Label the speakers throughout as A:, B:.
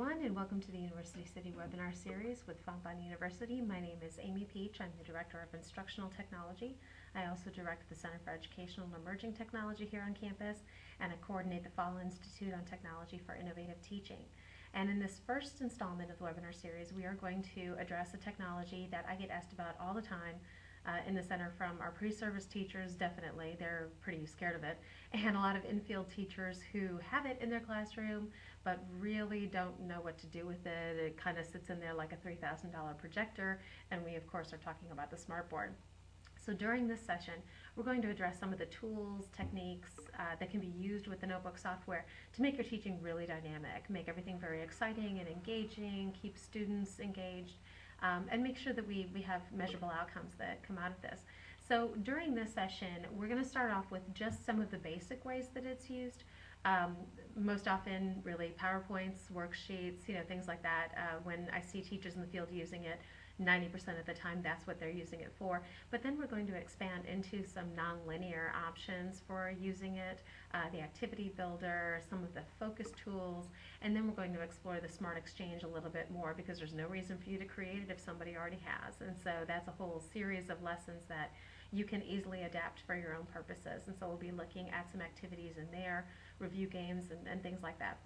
A: everyone, and welcome to the University City webinar series with Fontbonne University. My name is Amy Peach. I'm the Director of Instructional Technology. I also direct the Center for Educational and Emerging Technology here on campus, and I coordinate the Fall Institute on Technology for Innovative Teaching. And in this first installment of the webinar series, we are going to address a technology that I get asked about all the time in the center from our pre-service teachers. Definitely, they're pretty scared of it, and a lot of in-field teachers who have it in their classroom but really don't know what to do with it. It kind of sits in there like a $3,000 projector, and we of course are talking about the smartboard. So during this session, we're going to address some of the tools, techniques that can be used with the notebook software to make your teaching really dynamic, make everything very exciting and engaging, keep students engaged, and make sure that we have measurable outcomes that come out of this. So during this session, we're going to start off with just some of the basic ways that it's used. Most often, really, PowerPoints, worksheets, things like that. When I see teachers in the field using it, 90% of the time that's what they're using it for. But then we're going to expand into some nonlinear options for using it, the activity builder, some of the focus tools, and then we're going to explore the Smart Exchange a little bit more, because there's no reason for you to create it if somebody already has. And so that's a whole series of lessons that you can easily adapt for your own purposes. And so we'll be looking at some activities in there, review games, and things like that.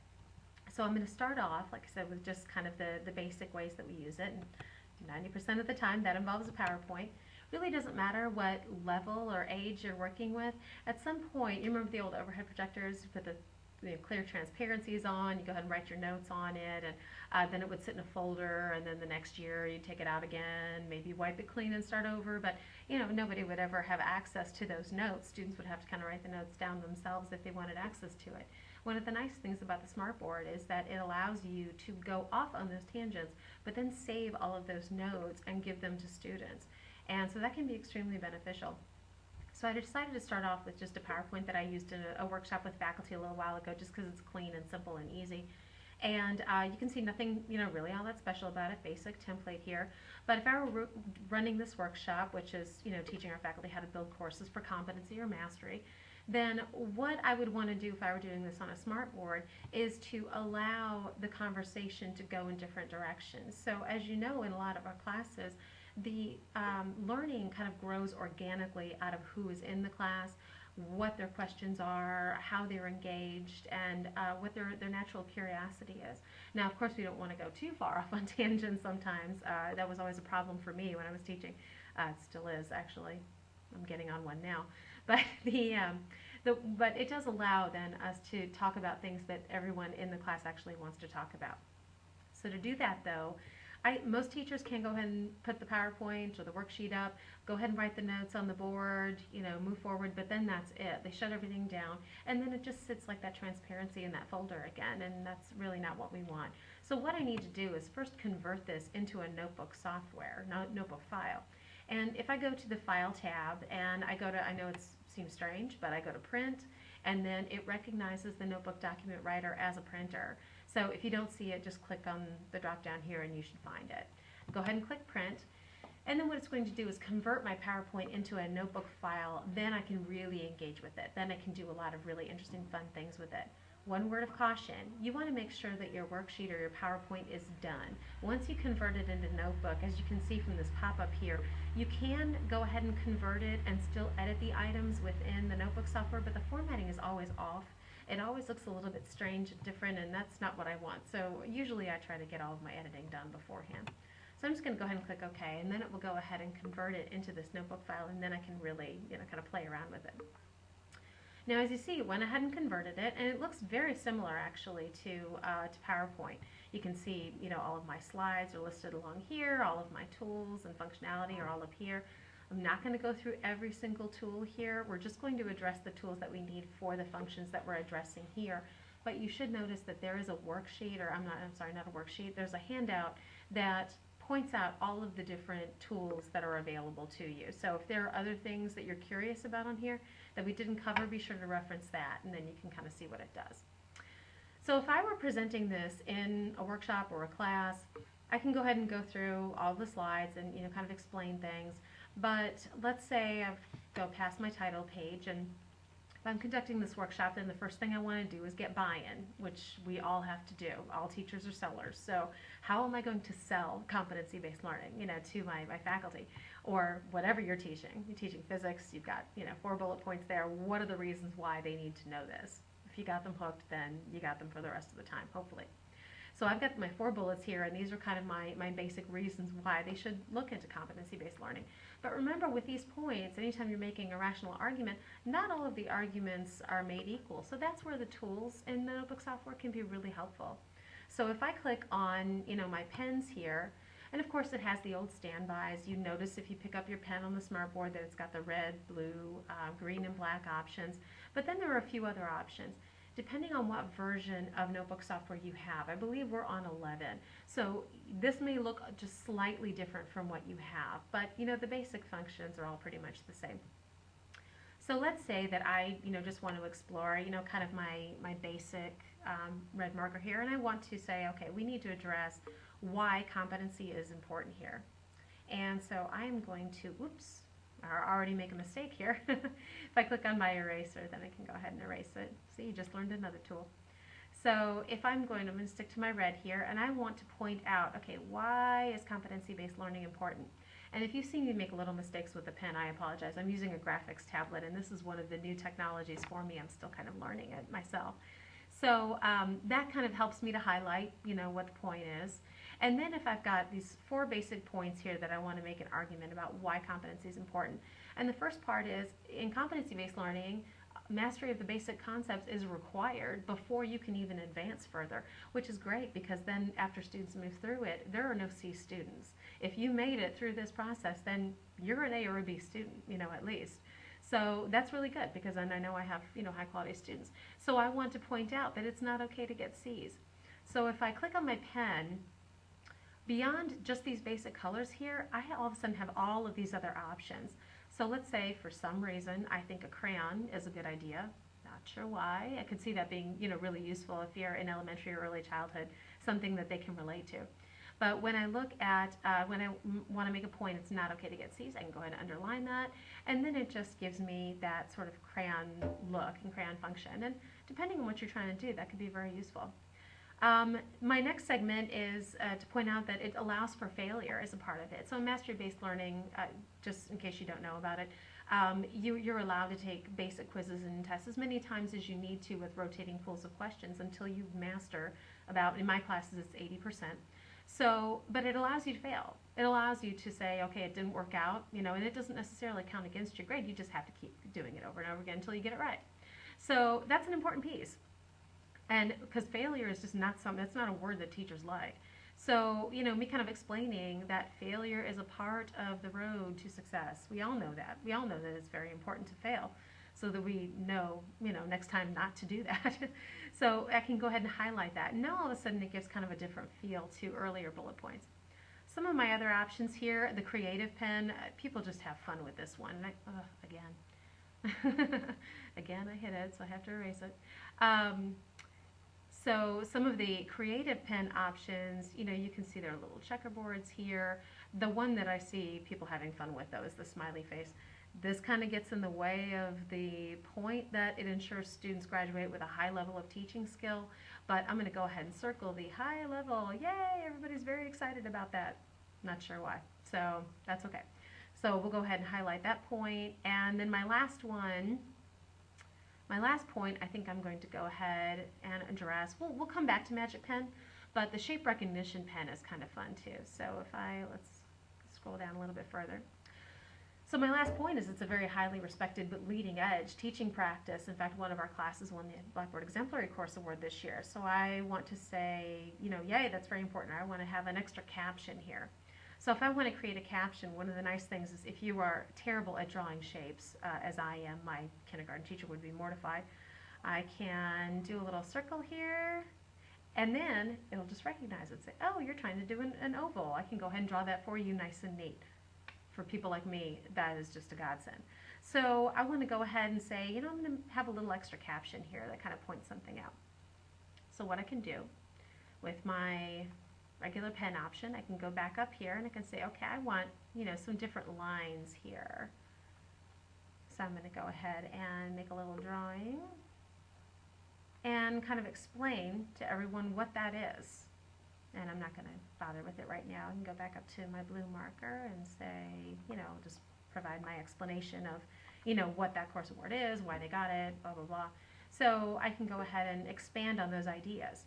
A: So I'm going to start off, like I said, with just kind of the basic ways that we use it. And 90% of the time that involves a PowerPoint. Really doesn't matter what level or age you're working with. At some point, you remember the old overhead projectors, you put the clear transparencies on, you go ahead and write your notes on it, and then it would sit in a folder, and then the next year you'd take it out again, maybe wipe it clean and start over. But nobody would ever have access to those notes. Students would have to kind of write the notes down themselves if they wanted access to it. One of the nice things about the smartboard is that it allows you to go off on those tangents, but then save all of those notes and give them to students. And so that can be extremely beneficial. So I decided to start off with just a PowerPoint that I used in a workshop with faculty a little while ago, just because it's clean and simple and easy. And you can see nothing, really all that special about it, basic template here. But if I were running this workshop, which is, teaching our faculty how to build courses for competency or mastery, then what I would want to do if I were doing this on a smartboard is to allow the conversation to go in different directions. So as you know, in a lot of our classes, the learning kind of grows organically out of who is in the class, what their questions are, how they're engaged, and what their natural curiosity is. Now, of course, we don't want to go too far off on tangents sometimes. That was always a problem for me when I was teaching. It still is, actually. I'm getting on one now. But but it does allow then us to talk about things that everyone in the class actually wants to talk about. So to do that, though, most teachers can go ahead and put the PowerPoint or the worksheet up, go ahead and write the notes on the board, move forward, but then that's it. They shut everything down, and then it just sits like that transparency in that folder again, and that's really not what we want. So what I need to do is first convert this into a notebook software, notebook file. And if I go to the File tab, and I know it seems strange, but I go to Print, and then it recognizes the Notebook Document Writer as a printer. So if you don't see it, just click on the drop down here and you should find it. Go ahead and click Print, and then what it's going to do is convert my PowerPoint into a notebook file. Then I can really engage with it. Then I can do a lot of really interesting, fun things with it. One word of caution: you want to make sure that your worksheet or your PowerPoint is done. Once you convert it into Notebook, as you can see from this pop-up here, you can go ahead and convert it and still edit the items within the Notebook software, but the formatting is always off. It always looks a little bit strange and different, and that's not what I want. So usually I try to get all of my editing done beforehand. So I'm just going to go ahead and click OK, and then it will go ahead and convert it into this notebook file, and then I can really kind of play around with it. Now, as you see, it went ahead and converted it, and it looks very similar actually to PowerPoint. You can see, all of my slides are listed along here, all of my tools and functionality are all up here. I'm not going to go through every single tool here. We're just going to address the tools that we need for the functions that we're addressing here. But you should notice that there is a worksheet, or not a worksheet, there's a handout that points out all of the different tools that are available to you. So if there are other things that you're curious about on here that we didn't cover, be sure to reference that, and then you can kind of see what it does. So if I were presenting this in a workshop or a class, I can go ahead and go through all the slides and kind of explain things. But let's say I go past my title page, and If I'm conducting this workshop, then the first thing I want to do is get buy-in, which we all have to do. All teachers are sellers. So how am I going to sell competency-based learning, to my faculty or whatever you're teaching? You're teaching physics, you've got, 4 bullet points there. What are the reasons why they need to know this? If you got them hooked, then you got them for the rest of the time, hopefully. So I've got my 4 bullets here, and these are kind of my basic reasons why they should look into competency-based learning. But remember, with these points, anytime you're making a rational argument, not all of the arguments are made equal. So that's where the tools in the notebook software can be really helpful. So if I click on, my pens here, and of course it has the old standbys. You notice if you pick up your pen on the smartboard that it's got the red, blue, green, and black options. But then there are a few other options. Depending on what version of notebook software you have, I believe we're on 11. So this may look just slightly different from what you have, but the basic functions are all pretty much the same. So let's say that I, just want to explore, kind of my basic red marker here, and I want to say, okay, we need to address why competency is important here. And so I am going to, oops, I already make a mistake here. If I click on my eraser, then I can go ahead and erase it. See, you just learned another tool. So if I'm going to stick to my red here, and I want to point out, okay, why is competency-based learning important? And if you see me make little mistakes with the pen, I apologize. I'm using a graphics tablet, and this is one of the new technologies for me. I'm still kind of learning it myself. So that kind of helps me to highlight, what the point is. And then if I've got these 4 basic points here that I want to make an argument about why competency is important. And the first part is, in competency-based learning, mastery of the basic concepts is required before you can even advance further, which is great because then after students move through it, there are no C students. If you made it through this process, then you're an A or a B student, at least. So that's really good because then I know I have, high quality students. So I want to point out that it's not okay to get C's. So if I click on my pen, beyond just these basic colors here, I all of a sudden have all of these other options. So let's say for some reason I think a crayon is a good idea. Not sure why. I could see that being, really useful if you're in elementary or early childhood, something that they can relate to. But when I look at, when I want to make a point, it's not okay to get C's, I can go ahead and underline that. And then it just gives me that sort of crayon look and crayon function. And depending on what you're trying to do, that could be very useful. My next segment is to point out that it allows for failure as a part of it. So in mastery-based learning, just in case you don't know about it, you're allowed to take basic quizzes and tests as many times as you need to with rotating pools of questions until you master about, in my classes it's 80%. So, but it allows you to fail. It allows you to say, okay, it didn't work out, and it doesn't necessarily count against your grade. You just have to keep doing it over and over again until you get it right. So that's an important piece. And because failure is just not something, that's not a word that teachers like. So, me kind of explaining that failure is a part of the road to success. We all know that. We all know that it's very important to fail so that we know, next time not to do that. So I can go ahead and highlight that. Now all of a sudden it gives kind of a different feel to earlier bullet points. Some of my other options here, the creative pen, people just have fun with this one. Again. Again, I hit it, so I have to erase it. So some of the creative pen options, you can see there are little checkerboards here. The one that I see people having fun with, though, is the smiley face. This kind of gets in the way of the point that it ensures students graduate with a high level of teaching skill, but I'm going to go ahead and circle the high level. Yay, everybody's very excited about that. Not sure why, so that's okay. So we'll go ahead and highlight that point, and then my last point, I think I'm going to go ahead and address, we'll come back to Magic Pen, but the shape recognition pen is kind of fun too. So if let's scroll down a little bit further. So my last point is it's a very highly respected but leading edge teaching practice. In fact, one of our classes won the Blackboard Exemplary Course Award this year. So I want to say, yay, that's very important. I want to have an extra caption here. So if I want to create a caption, one of the nice things is if you are terrible at drawing shapes, as I am, my kindergarten teacher would be mortified, I can do a little circle here, and then it'll just recognize it and say, oh, you're trying to do an oval. I can go ahead and draw that for you nice and neat. For people like me, that is just a godsend. So I want to go ahead and say, I'm going to have a little extra caption here that kind of points something out. So what I can do with my regular pen option, I can go back up here and I can say, okay, I want, some different lines here. So So I'm going to go ahead and make a little drawing and kind of explain to everyone what that is. And I'm not going to bother with it right now. I can go back up to my blue marker and say, just provide my explanation of, what that course award is, why they got it, blah, blah, blah. So I can go ahead and expand on those ideas.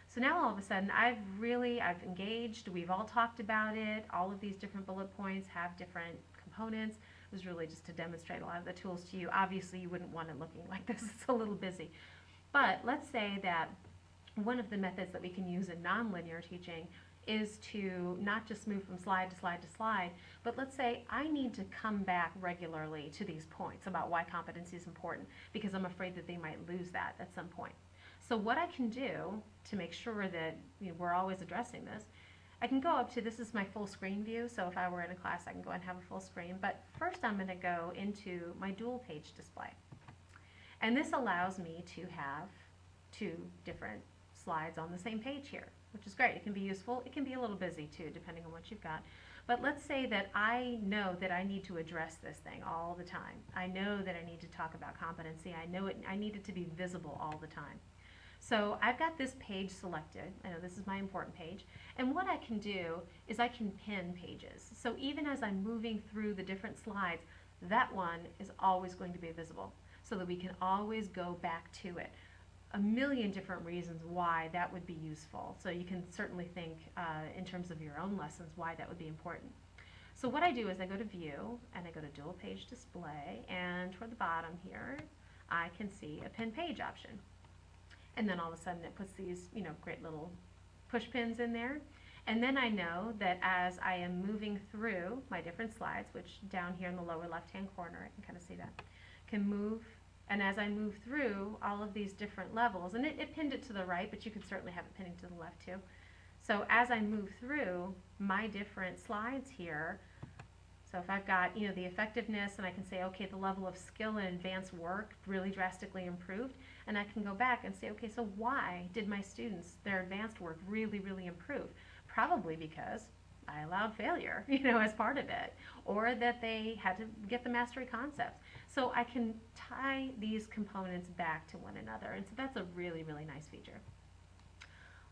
A: So now all of a sudden I've engaged, we've all talked about it, all of these different bullet points have different components. It was really just to demonstrate a lot of the tools to you. Obviously you wouldn't want it looking like this, it's a little busy. But let's say that one of the methods that we can use in nonlinear teaching is to not just move from slide to slide to slide, but let's say I need to come back regularly to these points about why competency is important because I'm afraid that they might lose that at some point. So what I can do to make sure that we're always addressing this, I can go up to, this is my full screen view, so if I were in a class I can go and have a full screen, but first I'm going to go into my dual page display. And this allows me to have two different slides on the same page here, which is great. It can be useful. It can be a little busy too, depending on what you've got. But let's say that I know that I need to address this thing all the time. I know that I need to talk about competency. I need it to be visible all the time. So I've got this page selected. I know this is my important page. And what I can do is I can pin pages. So even as I'm moving through the different slides, that one is always going to be visible so that we can always go back to it. A million different reasons why that would be useful. So you can certainly think in terms of your own lessons why that would be important. So what I do is I go to View and I go to Dual Page Display, and toward the bottom here I can see a pin page option. And then all of a sudden it puts these great little push pins in there. And then I know that as I am moving through my different slides, which down here in the lower left hand corner, I can kind of see that, can move. And as I move through all of these different levels, and it pinned it to the right, but you could certainly have it pinning to the left too. So as I move through my different slides here, so if I've got the effectiveness, and I can say, okay, the level of skill and advanced work really drastically improved, and I can go back and say, okay, so why did my students, their advanced work really, really improve? Probably because I allowed failure, as part of it, or that they had to get the mastery concepts. So I can tie these components back to one another, and so that's a really, really nice feature.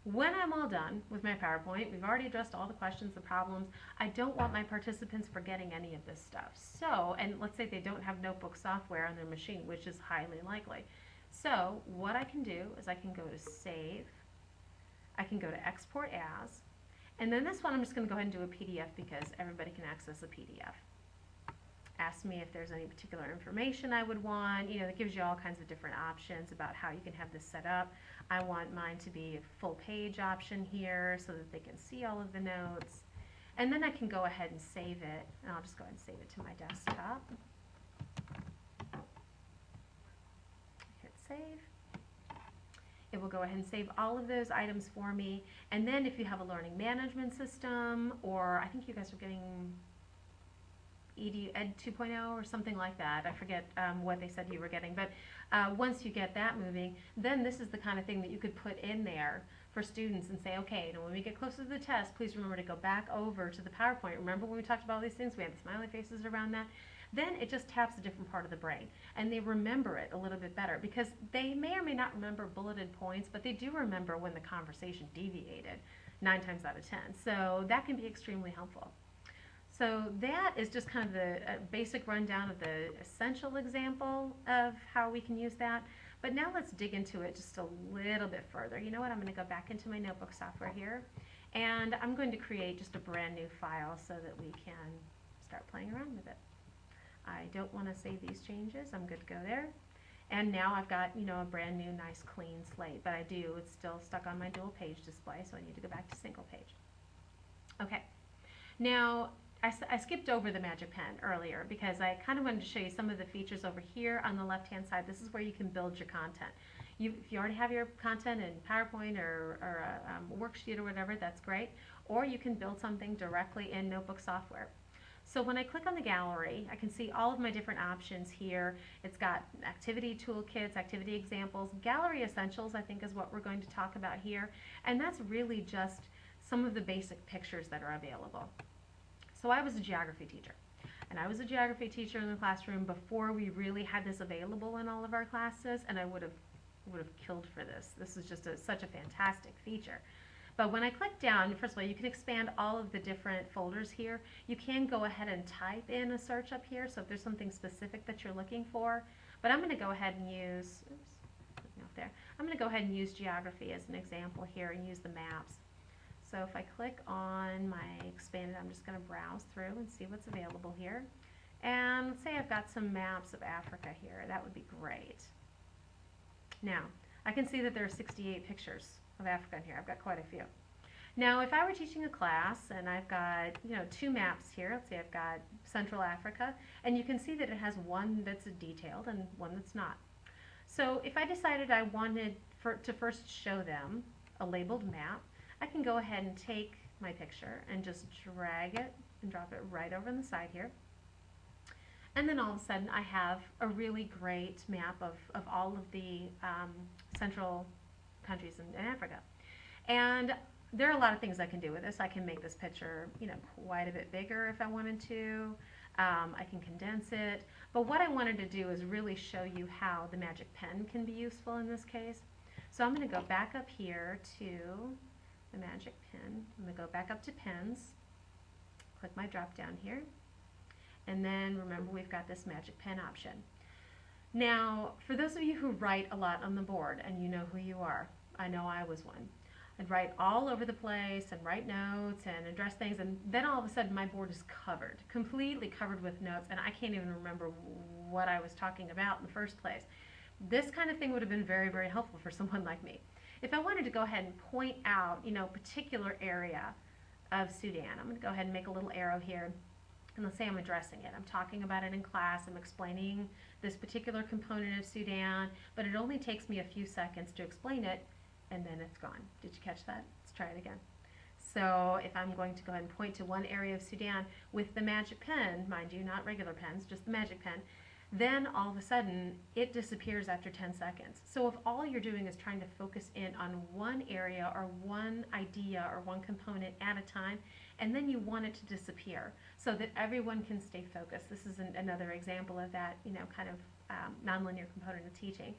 A: When I'm all done with my PowerPoint, we've already addressed all the questions, the problems. I don't want my participants forgetting any of this stuff. So, and let's say they don't have notebook software on their machine, which is highly likely. So what I can do is I can go to Save, I can go to Export As, and then this one I'm just going to go ahead and do a PDF because everybody can access a PDF. Ask me if there's any particular information I would want. It gives you all kinds of different options about how you can have this set up. I want mine to be a full page option here so that they can see all of the notes. And then I can go ahead and save it, and I'll just go ahead and save it to my desktop. Hit save. It will go ahead and save all of those items for me. And then if you have a learning management system, or I think you guys are getting Ed 2.0 or something like that. I forget what they said you were getting, but once you get that moving, then this is the kind of thing that you could put in there for students and say, okay, when we get closer to the test, please remember to go back over to the PowerPoint. Remember when we talked about all these things, we had the smiley faces around that? Then it just taps a different part of the brain, and they remember it a little bit better because they may or may not remember bulleted points, but they do remember when the conversation deviated 9 times out of 10. So that can be extremely helpful. So that is just kind of the basic rundown of the essential example of how we can use that. But now let's dig into it just a little bit further. You know what? I'm going to go back into my notebook software here, and I'm going to create just a brand new file so that we can start playing around with it. I don't want to save these changes. I'm good to go there. And now I've got, a brand new, nice, clean slate. But it's still stuck on my dual page display, so I need to go back to single page. Okay. Now, I skipped over the Magic Pen earlier because I kind of wanted to show you some of the features over here on the left-hand side. This is where you can build your content. If you already have your content in PowerPoint or a worksheet or whatever, that's great. Or you can build something directly in notebook software. So when I click on the gallery, I can see all of my different options here. It's got activity toolkits, activity examples. Gallery essentials, I think, is what we're going to talk about here. And that's really just some of the basic pictures that are available. So I was a geography teacher. And I was a geography teacher in the classroom before we really had this available in all of our classes, and I would have killed for this. This is just such a fantastic feature. But when I click down, first of all, you can expand all of the different folders here. You can go ahead and type in a search up here, so if there's something specific that you're looking for. But I'm going to go ahead and use, I'm going to go ahead and use geography as an example here and use the maps. So if I click on my expanded, I'm just going to browse through and see what's available here. And let's say I've got some maps of Africa here. That would be great. Now, I can see that there are 68 pictures of Africa in here. I've got quite a few. Now, if I were teaching a class and I've got, 2 maps here, let's say I've got Central Africa, and you can see that it has one that's detailed and one that's not. So if I decided I wanted to first show them a labeled map, I can go ahead and take my picture and just drag it and drop it right over on the side here. And then all of a sudden I have a really great map of all of the central countries in Africa. And there are a lot of things I can do with this. I can make this picture, quite a bit bigger if I wanted to. I can condense it. But what I wanted to do is really show you how the magic pen can be useful in this case. So I'm going to go back up here to the magic pen. I'm going to go back up to pens, click my drop down here, and then remember we've got this magic pen option. Now, for those of you who write a lot on the board, and you know who you are, I know I was one. I'd write all over the place and write notes and address things, and then all of a sudden my board is covered, completely covered with notes, and I can't even remember what I was talking about in the first place. This kind of thing would have been very, very helpful for someone like me. If I wanted to go ahead and point out, a particular area of Sudan, I'm going to go ahead and make a little arrow here. And let's say I'm addressing it. I'm talking about it in class. I'm explaining this particular component of Sudan, but it only takes me a few seconds to explain it, and then it's gone. Did you catch that? Let's try it again. So if I'm going to go ahead and point to one area of Sudan with the magic pen, mind you, not regular pens, just the magic pen, then all of a sudden it disappears after 10 seconds. So if all you're doing is trying to focus in on one area or one idea or one component at a time, and then you want it to disappear so that everyone can stay focused. This is another example of that, kind of nonlinear component of teaching.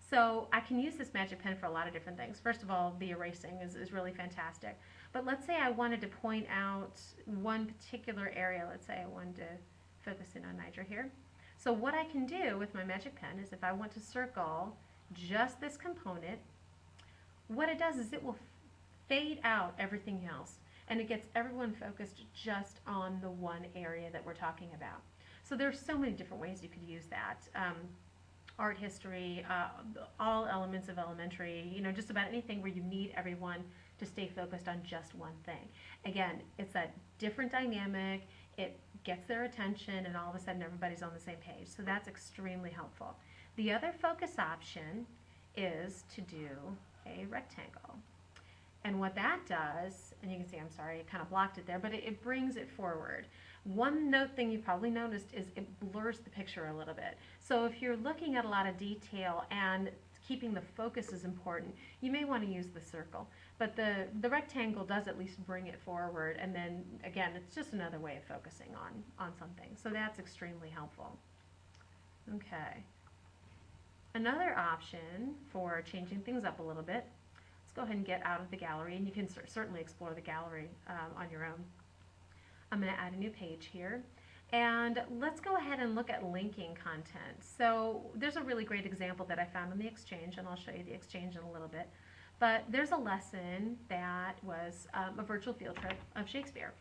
A: So I can use this magic pen for a lot of different things. First of all, the erasing is really fantastic. But let's say I wanted to point out one particular area. Let's say I wanted to focus in on Niger here. So what I can do with my magic pen is if I want to circle just this component, what it does is it will fade out everything else, and it gets everyone focused just on the one area that we're talking about. So there's so many different ways you could use that. Art history, all elements of elementary, just about anything where you need everyone to stay focused on just one thing. Again, it's that different dynamic. It gets their attention, and all of a sudden everybody's on the same page. So that's extremely helpful. The other focus option is to do a rectangle. And what that does, and you can see, I'm sorry, it kind of blocked it there, but it brings it forward. One note thing you probably noticed is it blurs the picture a little bit. So if you're looking at a lot of detail and keeping the focus is important, you may want to use the circle. But the rectangle does at least bring it forward, and then again, it's just another way of focusing on something. So that's extremely helpful. Okay. Another option for changing things up a little bit, let's go ahead and get out of the gallery, and you can certainly explore the gallery on your own. I'm going to add a new page here, and let's go ahead and look at linking content. So there's a really great example that I found in the Exchange, and I'll show you the Exchange in a little bit. But there's a lesson that was a virtual field trip of Shakespeare.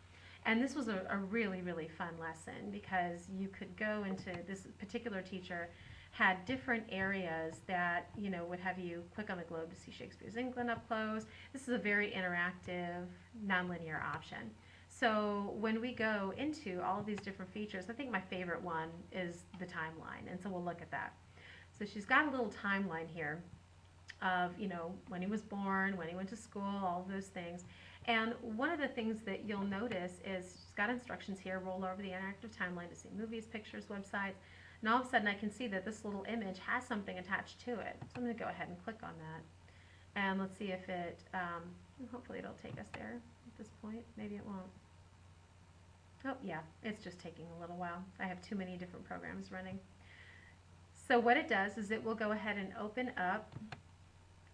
A: And this was a really, really fun lesson because you could go into, this particular teacher had different areas that, would have you click on the globe to see Shakespeare's England up close. This is a very interactive, nonlinear option. So when we go into all of these different features, I think my favorite one is the timeline, and so we'll look at that. So she's got a little timeline here of, when he was born, when he went to school, all of those things. And one of the things that you'll notice is she's got instructions here, roll over the interactive timeline to see movies, pictures, websites, and all of a sudden I can see that this little image has something attached to it. So I'm going to go ahead and click on that. And let's see if it, hopefully it'll take us there at this point. Maybe it won't. Oh yeah, it's just taking a little while. I have too many different programs running. So what it does is it will go ahead and open up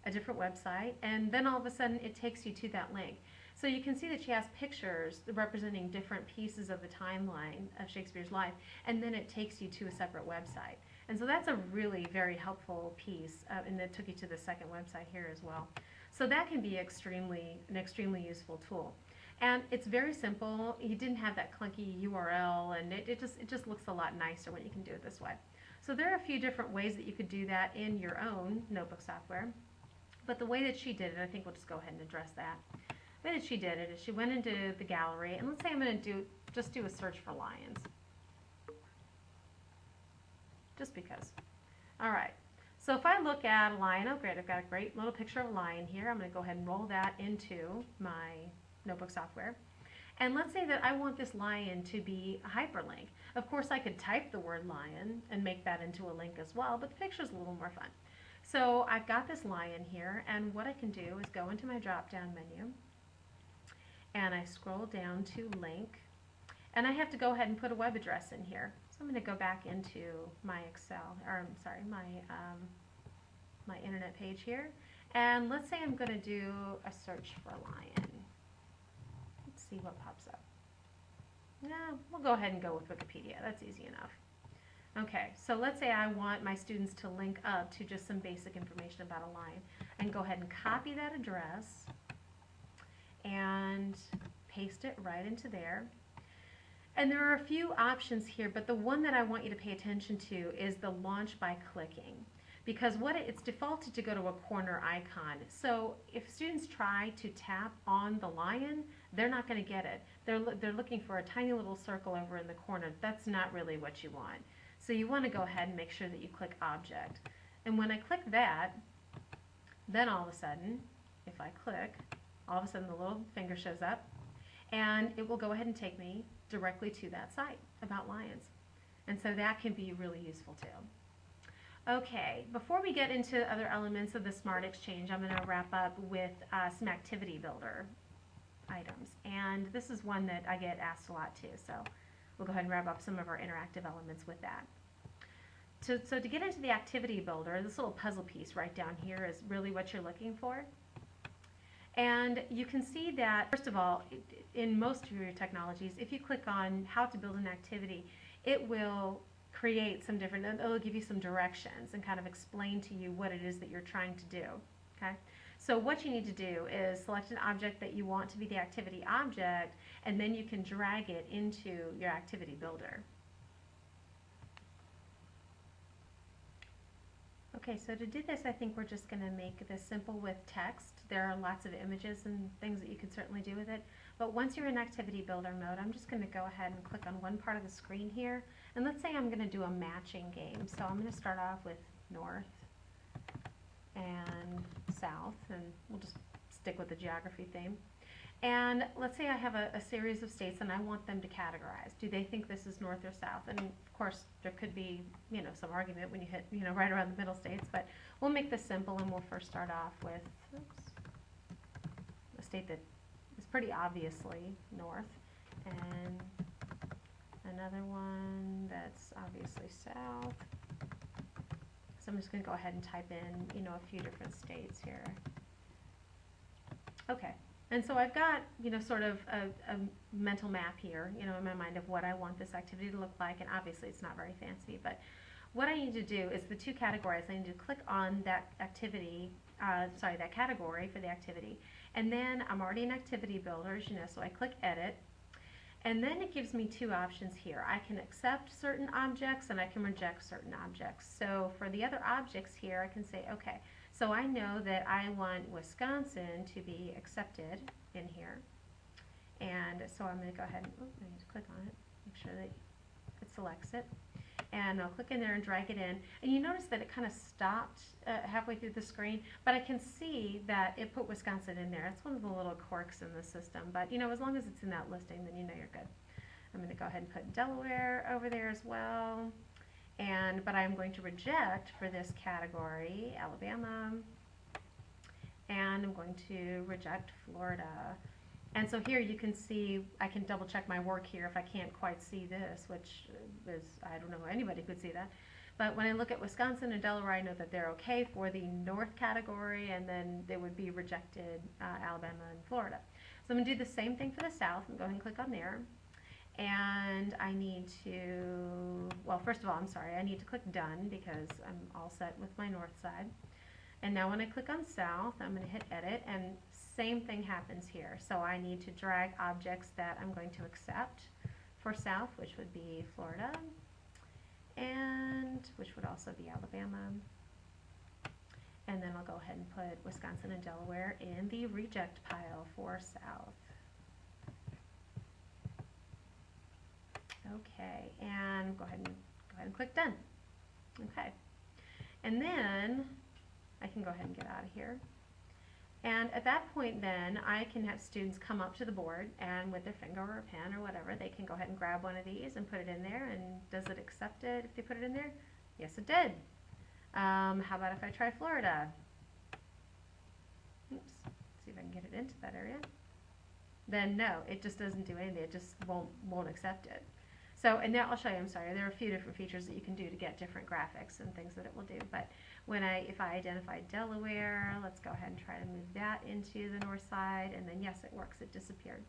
A: a different website, and then all of a sudden it takes you to that link. So you can see that she has pictures representing different pieces of the timeline of Shakespeare's life, and then it takes you to a separate website. And so that's a really very helpful piece, and it took you to the second website here as well. So that can be an extremely useful tool. And it's very simple. You didn't have that clunky URL, and it just looks a lot nicer when you can do it this way. So there are a few different ways that you could do that in your own notebook software. But the way that she did it, I think we'll just go ahead and address that. The way that she did it is she went into the gallery, and let's say I'm going to just do a search for lions. Just because. All right. So if I look at a lion, oh great, I've got a great little picture of a lion here. I'm going to go ahead and roll that into my notebook software. And let's say that I want this lion to be a hyperlink. Of course, I could type the word lion and make that into a link as well, but the picture's a little more fun. So I've got this lion here, and what I can do is go into my drop-down menu, and I scroll down to link, and I have to go ahead and put a web address in here. So I'm going to go back into my Excel, or I'm sorry, my internet page here, and let's say I'm going to do a search for lion. Let's see what pops up. Yeah, we'll go ahead and go with Wikipedia. That's easy enough. Okay, so let's say I want my students to link up to just some basic information about a lion, and go ahead and copy that address and paste it right into there. And there are a few options here, but the one that I want you to pay attention to is the launch by clicking, because it's defaulted to go to a corner icon. So if students try to tap on the lion, they're not going to get it. They're looking for a tiny little circle over in the corner. That's not really what you want. So you want to go ahead and make sure that you click object. And when I click that, then all of a sudden, if I click, all of a sudden the little finger shows up, and it will go ahead and take me directly to that site about lions. And so that can be really useful too. Okay, before we get into other elements of the Smart Exchange, I'm going to wrap up with some activity builder items. And this is one that I get asked a lot too, so we'll go ahead and wrap up some of our interactive elements with that. So to get into the activity builder, this little puzzle piece right down here is really what you're looking for. And you can see that, first of all, in most of your technologies, if you click on how to build an activity, it will create some different, it'll give you some directions and kind of explain to you what it is that you're trying to do. Okay? So what you need to do is select an object that you want to be the activity object, and then you can drag it into your activity builder. Okay, so to do this, I think we're just going to make this simple with text. There are lots of images and things that you can certainly do with it. But once you're in activity builder mode, I'm just going to go ahead and click on one part of the screen here. And let's say I'm going to do a matching game. So I'm going to start off with north and south, and we'll just stick with the geography theme. And let's say I have a series of states and I want them to categorize. Do they think this is north or south? And of course there could be, some argument when you hit, right around the middle states, but we'll make this simple, and we'll first start off with a state that is pretty obviously north, and another one that's obviously south. So I'm just going to go ahead and type in, a few different states here. Okay. And so I've got, sort of a mental map here, in my mind of what I want this activity to look like, and obviously it's not very fancy, but what I need to do is the two categories. I need to click on that activity, that category for the activity, and then I'm already in Activity Builder, so I click Edit, and then it gives me two options here. I can accept certain objects and I can reject certain objects. So for the other objects here, I can say, okay, so I know that I want Wisconsin to be accepted in here. And so I'm going to go ahead and I need to click on it, make sure that it selects it. And I'll click in there and drag it in. And you notice that it kind of stopped halfway through the screen, but I can see that it put Wisconsin in there. It's one of the little quirks in the system, but as long as it's in that listing, then you're good. I'm going to go ahead and put Delaware over there as well. But I'm going to reject for this category Alabama, and I'm going to reject Florida. And so here you can see, I can double check my work here if I can't quite see this, which is, I don't know how anybody could see that. But when I look at Wisconsin and Delaware, I know that they're okay for the North category, and then they would be rejected Alabama and Florida. So I'm going to do the same thing for the South. I'm going to go ahead and click on there. And I need to, well, first of all, I'm sorry, I need to click Done because I'm all set with my North side. And now when I click on South, I'm going to hit Edit, and same thing happens here. So I need to drag objects that I'm going to accept for South, which would be Florida, and which would also be Alabama. And then I'll go ahead and put Wisconsin and Delaware in the reject pile for South. Okay, and go ahead and click Done. Okay, and then I can go ahead and get out of here. And at that point then, I can have students come up to the board and with their finger or a pen or whatever, they can go ahead and grab one of these and put it in there. And does it accept it if they put it in there? Yes, it did. How about if I try Florida? Oops, see if I can get it into that area. Then no, it just doesn't do anything. It just won't accept it. So, and now I'll show you, I'm sorry, there are a few different features that you can do to get different graphics and things that it will do. But if I identify Delaware, let's go ahead and try to move that into the north side, and then yes, it works, it disappeared.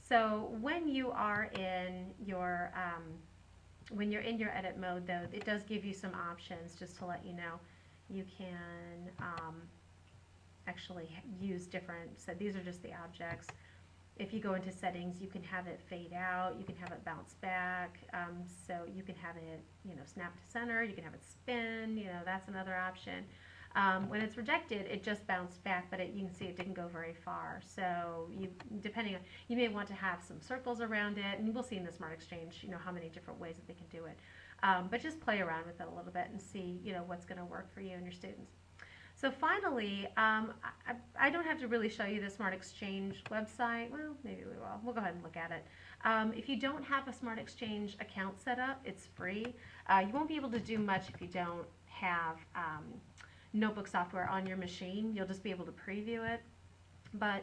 A: So when you are in your, edit mode though, it does give you some options just to let you know. You can actually use different, so these are just the objects. If you go into settings, you can have it fade out, you can have it bounce back, so you can have it, snap to center, you can have it spin, that's another option. When it's rejected, it just bounced back, but you can see it didn't go very far. So depending on, you may want to have some circles around it, and we'll see in the Smart Exchange, how many different ways that they can do it. But just play around with it a little bit and see, what's going to work for you and your students. So finally, I don't have to really show you the Smart Exchange website. Well, maybe we will. We'll go ahead and look at it. If you don't have a Smart Exchange account set up, it's free. You won't be able to do much if you don't have notebook software on your machine. You'll just be able to preview it. But,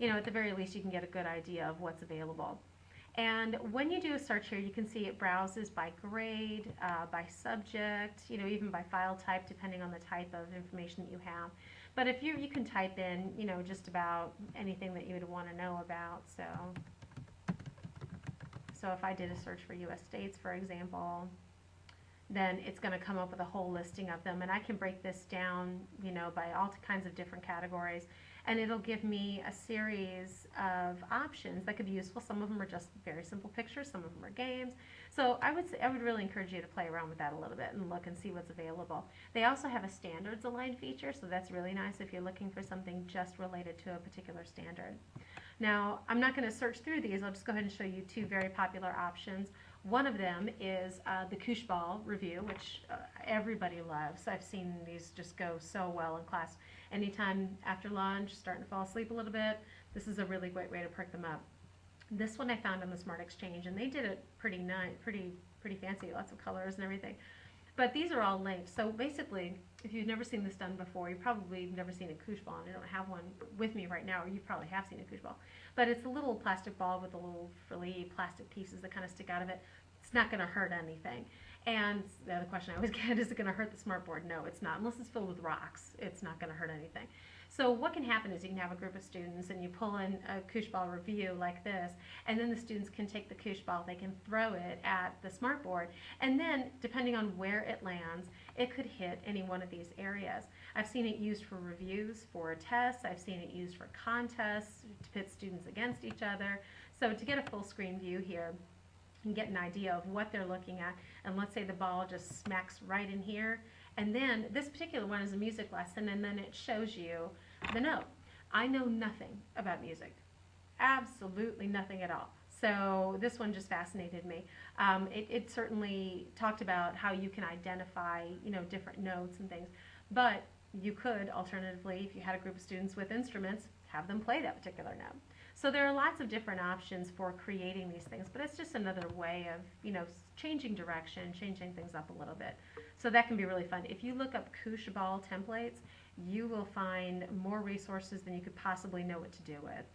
A: at the very least, you can get a good idea of what's available. And when you do a search here, you can see it browses by grade, by subject, even by file type, depending on the type of information that you have. But if you can type in, just about anything that you would want to know about. So if I did a search for U.S. states, for example, then it's going to come up with a whole listing of them. And I can break this down, by all kinds of different categories. And it'll give me a series of options that could be useful. Some of them are just very simple pictures, some of them are games. So I would really encourage you to play around with that a little bit and look and see what's available. They also have a standards aligned feature, so that's really nice if you're looking for something just related to a particular standard. Now, I'm not going to search through these. I'll just go ahead and show you two very popular options. One of them is the Koosh Ball review, which everybody loves. I've seen these just go so well in class. Anytime after lunch, starting to fall asleep a little bit, this is a really great way to perk them up. This one I found on the Smart Exchange, and they did it pretty nice, pretty fancy, lots of colors and everything. But these are all linked. So basically, if you've never seen this done before, you've probably never seen a Koosh Ball, and I don't have one with me right now, or you probably have seen a Koosh Ball. But it's a little plastic ball with the little frilly plastic pieces that kind of stick out of it. It's not going to hurt anything. And the other question I always get, is it going to hurt the smartboard? No, it's not. Unless it's filled with rocks, it's not going to hurt anything. So what can happen is you can have a group of students and you pull in a Koosh Ball review like this, and then the students can take the Koosh Ball, they can throw it at the smartboard, and then depending on where it lands, it could hit any one of these areas. I've seen it used for reviews, for tests. I've seen it used for contests to pit students against each other. So to get a full screen view here, and get an idea of what they're looking at, and let's say the ball just smacks right in here, and then this particular one is a music lesson, and then it shows you the note. I know nothing about music, absolutely nothing at all. So this one just fascinated me. It certainly talked about how you can identify, different notes and things, but you could alternatively, if you had a group of students with instruments, have them play that particular note. So there are lots of different options for creating these things, but it's just another way of, changing direction, changing things up a little bit. So that can be really fun. If you look up Koosh Ball templates, you will find more resources than you could possibly know what to do with.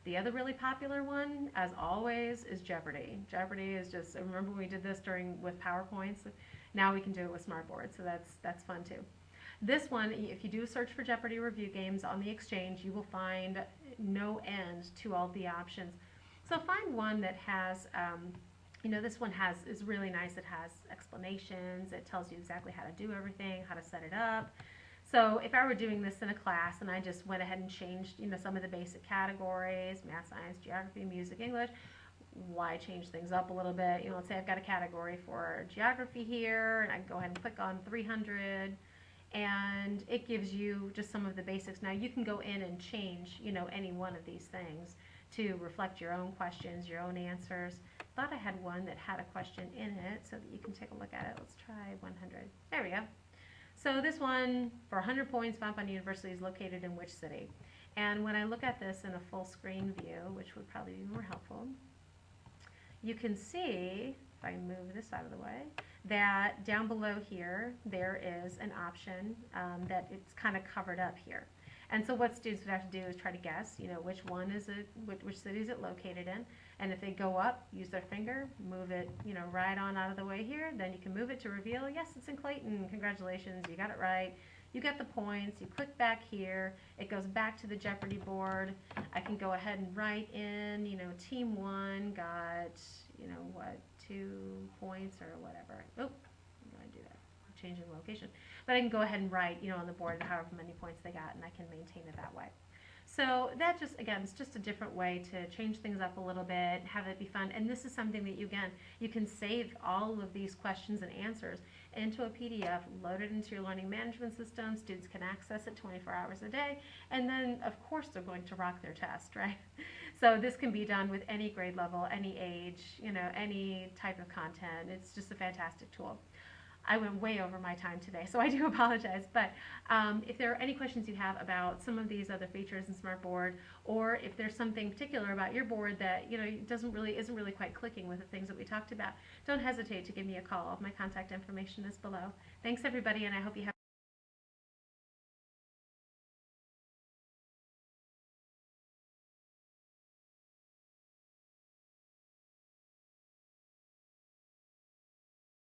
A: The other really popular one, as always, is Jeopardy. Jeopardy is just, remember when we did this with PowerPoints? Now we can do it with Smartboard, so that's fun too. This one, if you do a search for Jeopardy review games on the Exchange, you will find no end to all the options. So find one that has, this one is really nice. It has explanations. It tells you exactly how to do everything, how to set it up. So if I were doing this in a class and I just went ahead and changed, some of the basic categories, math, science, geography, music, English, why change things up a little bit? Let's say I've got a category for geography here, and I can go ahead and click on 300, and it gives you just some of the basics. Now you can go in and change, any one of these things to reflect your own questions, your own answers. Thought I had one that had a question in it so that you can take a look at it. Let's try 100. There we go. So this one, for 100 points, Fontbonne University is located in which city? And when I look at this in a full screen view, which would probably be more helpful, you can see, if I move this out of the way, that down below here, there is an option that it's kind of covered up here. And so what students would have to do is try to guess, which one is it, which city is it located in. And if they go up, use their finger, move it, right on out of the way here, then you can move it to reveal, yes, it's in Clayton, congratulations, you got it right. You get the points, you click back here, it goes back to the Jeopardy board. I can go ahead and write in, team 1 got, 2 points or whatever. Oh, I'm going to do that, changing location. But I can go ahead and write, on the board however many points they got, and I can maintain it that way. So that just, again, it's just a different way to change things up a little bit, have it be fun. And this is something that you can save all of these questions and answers into a PDF, load it into your learning management system. Students can access it 24 hours a day. And then, of course, they're going to rock their test, right? So this can be done with any grade level, any age, any type of content. It's just a fantastic tool. I went way over my time today, so I do apologize. But if there are any questions you have about some of these other features in Smartboard, or if there's something particular about your board that isn't really quite clicking with the things that we talked about, don't hesitate to give me a call. My contact information is below. Thanks everybody, and I hope you have